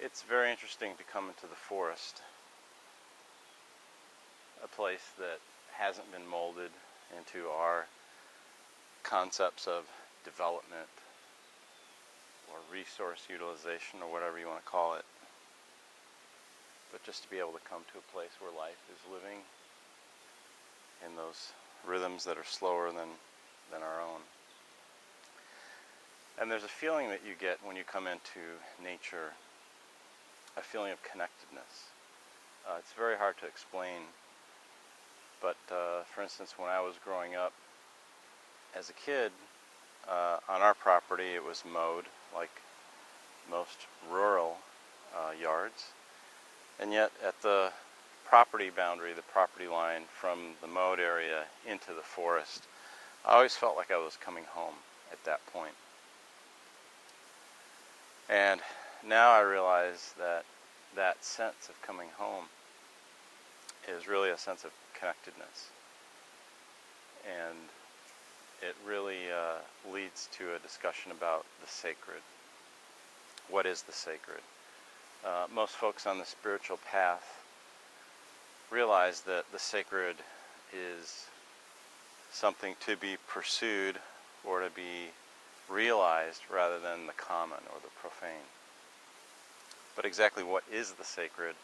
It's very interesting to come into the forest, a place that hasn't been molded into our concepts of development or resource utilization or whatever you want to call it, but just to be able to come to a place where life is living in those rhythms that are slower than our own. And there's a feeling that you get when you come into nature, a feeling of connectedness. It's very hard to explain, but for instance, when I was growing up as a kid, on our property it was mowed like most rural yards, and yet at the property boundary, the property line from the mowed area into the forest, I always felt like I was coming home at that point. And now I realize that that sense of coming home is really a sense of connectedness, and it really leads to a discussion about the sacred. What is the sacred? Most folks on the spiritual path realize that the sacred is something to be pursued or to be realized rather than the common or the profane. But exactly what is the sacred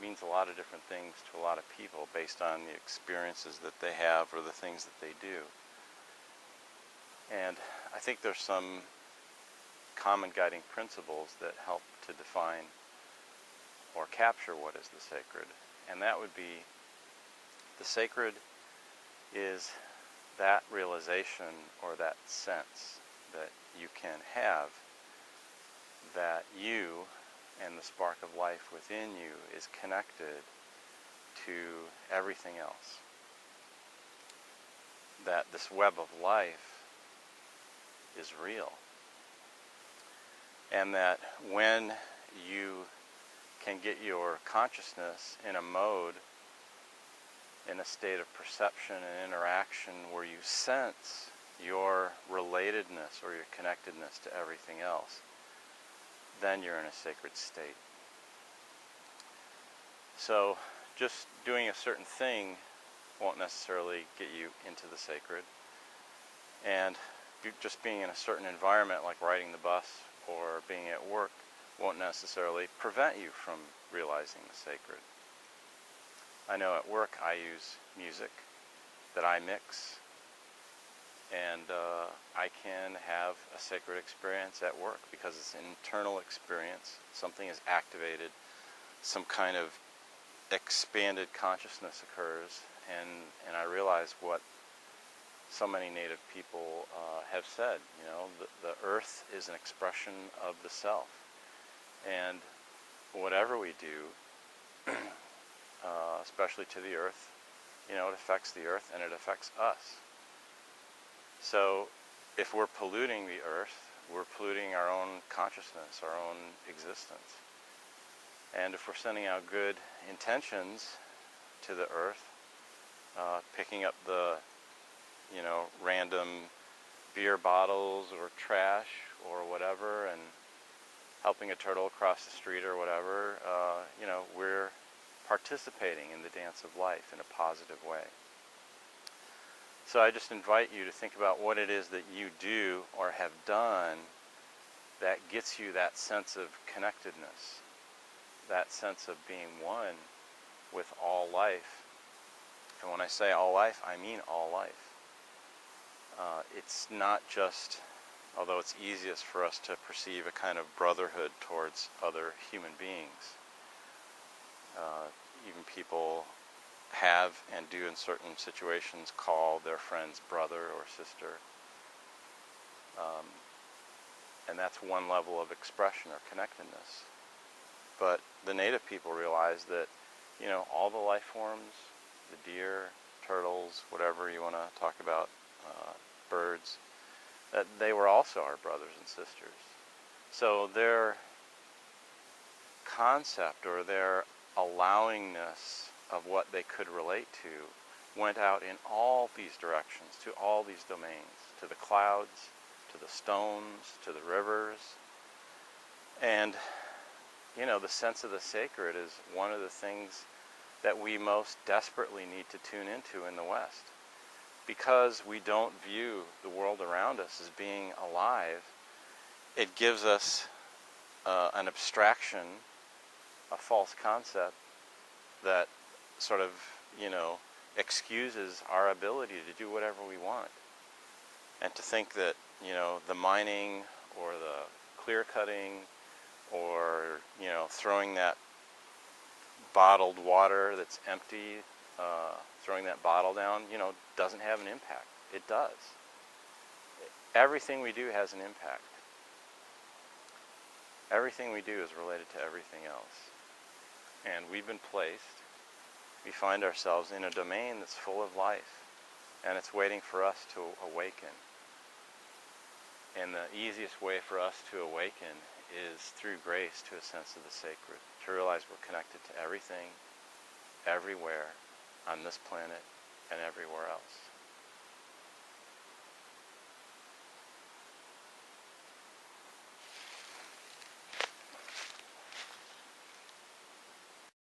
means a lot of different things to a lot of people based on the experiences that they have or the things that they do. And I think there's some common guiding principles that help to define or capture what is the sacred. And that would be, the sacred is that realization or that sense that you can have that you and the spark of life within you is connected to everything else. That this web of life is real. And that when you can get your consciousness in a mode, in a state of perception and interaction where you sense your relatedness or your connectedness to everything else, then you're in a sacred state. So just doing a certain thing won't necessarily get you into the sacred, and just being in a certain environment like riding the bus or being at work won't necessarily prevent you from realizing the sacred. I know at work I use music that I mix, and I can have a sacred experience at work because it's an internal experience. Something is activated, some kind of expanded consciousness occurs, and I realize what so many native people have said. You know, the earth is an expression of the self, and whatever we do, especially to the earth, you know, it affects the earth and it affects us. So if we're polluting the earth, we're polluting our own consciousness, our own existence. And if we're sending out good intentions to the earth, picking up the, you know, random beer bottles or trash or whatever and helping a turtle across the street or whatever, you know, we're participating in the dance of life in a positive way. So I just invite you to think about what it is that you do or have done that gets you that sense of connectedness, that sense of being one with all life. And when I say all life, I mean all life. It's not just, although it's easiest for us to perceive a kind of brotherhood towards other human beings. Even people have and do in certain situations call their friends brother or sister. And that's one level of expression or connectedness. But the native people realized that, you know, all the life forms, the deer, turtles, whatever you want to talk about, birds, that they were also our brothers and sisters. So their concept or their allowingness of what they could relate to went out in all these directions, to all these domains, to the clouds, to the stones, to the rivers. And you know, the sense of the sacred is one of the things that we most desperately need to tune into in the West. Because we don't view the world around us as being alive, it gives us an abstraction, a false concept that sort of, you know, excuses our ability to do whatever we want. And to think that, you know, the mining or the clear cutting or, you know, throwing that bottled water that's empty, throwing that bottle down, you know, doesn't have an impact. It does. Everything we do has an impact. Everything we do is related to everything else. And we've been placed, we find ourselves in a domain that's full of life, and it's waiting for us to awaken. And the easiest way for us to awaken is through grace to a sense of the sacred, to realize we're connected to everything, everywhere, on this planet, and everywhere else.